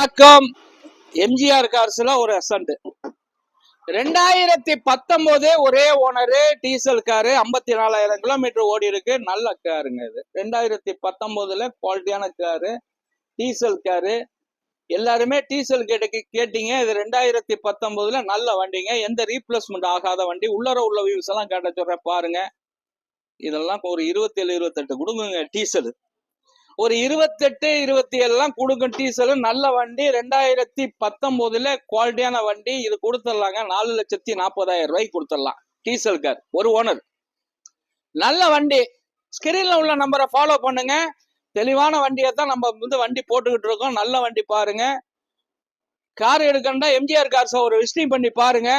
வணக்கம். எம்ஜிஆர் கார்ஸ்ல ஒரு அசண்ட் 2019 ஒரே ஓனரு டீசல் காரு 54,000 கிலோமீட்டர் ஓடி இருக்கு. நல்ல காருங்க இது. 2019 குவாலிட்டியான காரு, டீசல் காரு. எல்லாருமே டீசல் கேட்டீங்க. இது 2019 நல்ல வண்டிங்க. எந்த ரீப்ளேஸ்மெண்ட் ஆகாத வண்டி. உள்ளர உள்ள வியூஸ் எல்லாம் காட்ட சொல்றேன் பாருங்க. இதெல்லாம் ஒரு 27-28 கொடுங்க டீசல். ஒரு 28-27 கொடுக்கும் டீசல். நல்ல வண்டி. 2019 குவாலிட்டியான வண்டி. இது கொடுத்துடலாங்க. 4,40,000 ரூபாய்க்கு கொடுத்துடலாம். டீசல் கார், ஒரு ஓனர். நல்ல வண்டி. ஸ்கிரீன்ல உள்ள நம்பரை ஃபாலோ பண்ணுங்க. தெளிவான வண்டியை தான் நம்ம வண்டி போட்டுக்கிட்டு இருக்கோம். நல்ல வண்டி பாருங்க. கார் எடுக்கண்டா எம்ஜிஆர் கார்ஸை ஒரு விசிட்டிங் பண்ணி பாருங்க.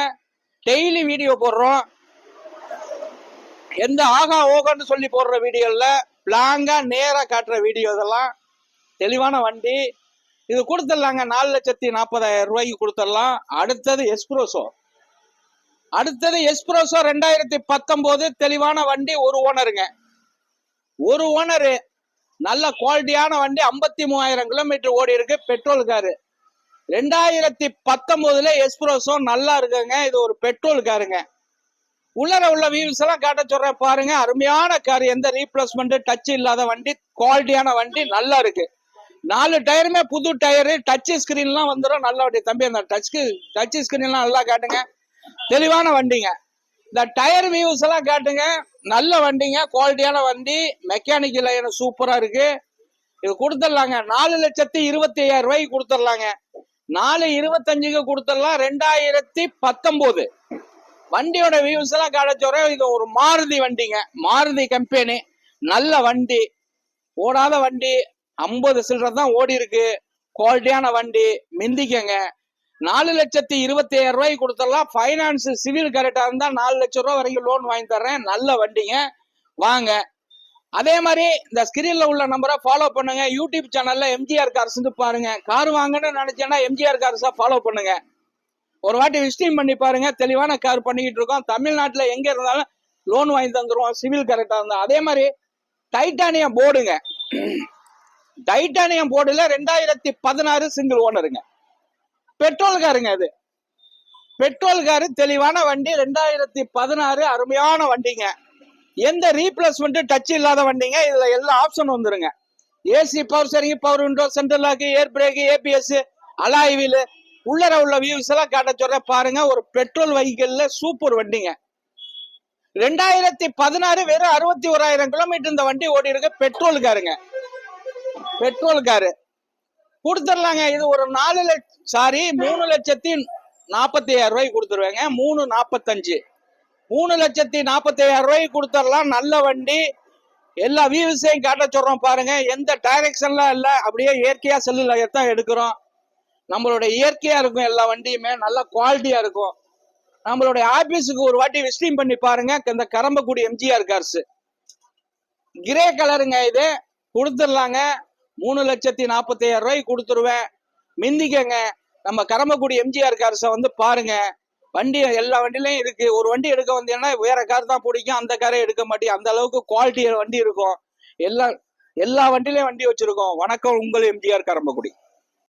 டெய்லி வீடியோ போடுறோம். எந்த ஆகா ஓகன்னு சொல்லி போடுற வீடியோல பிளாங்கா நேரா காட்டுற வீடியோ. இதெல்லாம் தெளிவான வண்டி. இது கொடுத்துடலாங்க. 4,40,000 ரூபாய்க்கு கொடுத்துடலாம். அடுத்தது எஸ்ப்ரோசோ. 2019 தெளிவான வண்டி, ஒரு ஓனருங்க. ஒரு ஓனரு. நல்ல குவாலிட்டியான வண்டி. 53,000 கிலோமீட்டர் ஓடி இருக்கு. Petrol car. 2019 எஸ்ப்ரோசோ நல்லா இருக்குங்க. இது ஒரு பெட்ரோல் காருங்க. உள்ளர உள்ள வியூஸ் எல்லாம் காட்ட சொல்றேன் பாருங்க. அருமையான கார். எந்த ரீப்ளேஸ்மெண்ட் டச் இல்லாத வண்டி. குவாலிட்டியான வண்டி. நல்லா இருக்கு. 4 டயருமே புது டயரு. டச் ஸ்கிரீன்லாம் வந்துடும். நல்ல வண்டி தம்பி. அந்த டச் ஸ்கிரீன்லாம் நல்லா காட்டுங்க. தெளிவான வண்டிங்க. இந்த டயர் வியூஸ் எல்லாம் காட்டுங்க. நல்ல வண்டிங்க. குவாலிட்டியான வண்டி. மெக்கானிக்கல் லைன் சூப்பரா இருக்கு. இது கொடுத்துடலாங்க. 4,25,000 ரூபாய்க்கு கொடுத்துடலாங்க. 4,25,000 கொடுத்துடலாம். 2019 வண்டியோட வியூஸ் எல்லாம் காட்ட சொல்றேன். இது ஒரு மாருதி வண்டிங்க. மாருதி கம்பெனி. நல்ல வண்டி. ஓடாத வண்டி. 50 சில்லரை தான் ஓடி இருக்கு. குவாலிட்டியான வண்டி. மிந்திக்கங்க. 4,25,000 ரூபாய்க்கு கொடுத்துடலாம். பைனான்ஸ் சிவில் கரெக்டா இருந்தா 4 லட்சம் ரூபாய் வரைக்கும் லோன் வாங்கி தர்றேன். நல்ல வண்டிங்க. வாங்க. அதே மாதிரி இந்த ஸ்கிரீன்ல உள்ள நம்பரை ஃபாலோ பண்ணுங்க. யூடியூப் சேனல்ல எம்ஜிஆர் கார்ஸ் பாருங்க. கார் வாங்கன்னு நினைச்சேன்னா எம்ஜிஆர் கார்ஸா ஃபாலோ பண்ணுங்க. ஒரு வாட்டி விசிட்டிங் பண்ணி பாருங்க. தெளிவான கார் பண்ணிக்கிட்டு இருக்கோம். தமிழ்நாட்டுல எங்க இருந்தாலும் லோன் வாங்கி தந்துருவோம். சிவில் கரெக்டா இருந்தா. அதே மாதிரி டைட்டானியம் போர்டுங்க. டைட்டானியம் போர்டுல 2016 சிங்கிள் ஓனருங்க. பெட்ரோல் காருங்க. அது பெட்ரோல் காரு. தெளிவான வண்டி. 2016 அருமையான வண்டிங்க. எந்த ரீப்ளேஸ்மெண்ட் டச் இல்லாத வண்டிங்க. இதுல எல்லா ஆப்ஷன் வந்துருங்க. AC, power steering, power window, central lock, air brake, ABS, alloy wheel. உள்ளர உள்ள வியூஸ் எல்லாம் காட்ட சொல்ற பாருங்க. ஒரு பெட்ரோல் வெஹிக்கிள்ல சூப்பர் வண்டிங்க. 2016 வெறும் 61,000 கிலோமீட்டர் இந்த வண்டி ஓடி இருக்கு. பெட்ரோல் காருங்க. பெட்ரோல் காரு கொடுத்துடலாங்க. இது ஒரு 3,40,000 ரூபாய்க்கு கொடுத்துருவாங்க. 3,45,000 3,40,000 ரூபாய்க்கு கொடுத்துடலாம். நல்ல வண்டி. எல்லா வியூஸையும் காட்ட சொல்றோம் பாருங்க. எந்த டைரக்ஷன்லாம் இல்ல. அப்படியே இயற்கையா செல்லுல தான் எடுக்கிறோம். நம்மளுடைய இயற்கையா இருக்கும். எல்லா வண்டியுமே நல்ல குவாலிட்டியா இருக்கும். நம்மளுடைய ஆபீஸுக்கு ஒரு வாட்டி விசிட்டிங் பண்ணி பாருங்க. இந்த கரம்பக்குடி எம்ஜிஆர் கார்ஸ். கிரே கலருங்க. இது கொடுத்துடலாங்க. 3,40,000 ரூபாய்க்கு கொடுத்துருவேன். மிந்திக்கங்க. நம்ம கரம்பக்குடி எம்ஜிஆர் கார்ஸை பாருங்க. வண்டி எல்லா வண்டிலையும் இருக்கு. ஒரு வண்டி எடுக்க வந்தீங்கன்னா வேற கார் தான் பிடிக்கும். அந்த காரை எடுக்க மாட்டேன். அந்த அளவுக்கு குவாலிட்டி வண்டி இருக்கும். எல்லா வண்டிலையும் வண்டி வச்சிருக்கோம். வணக்கம். உங்கள் எம்ஜிஆர் கரம்பக்குடி.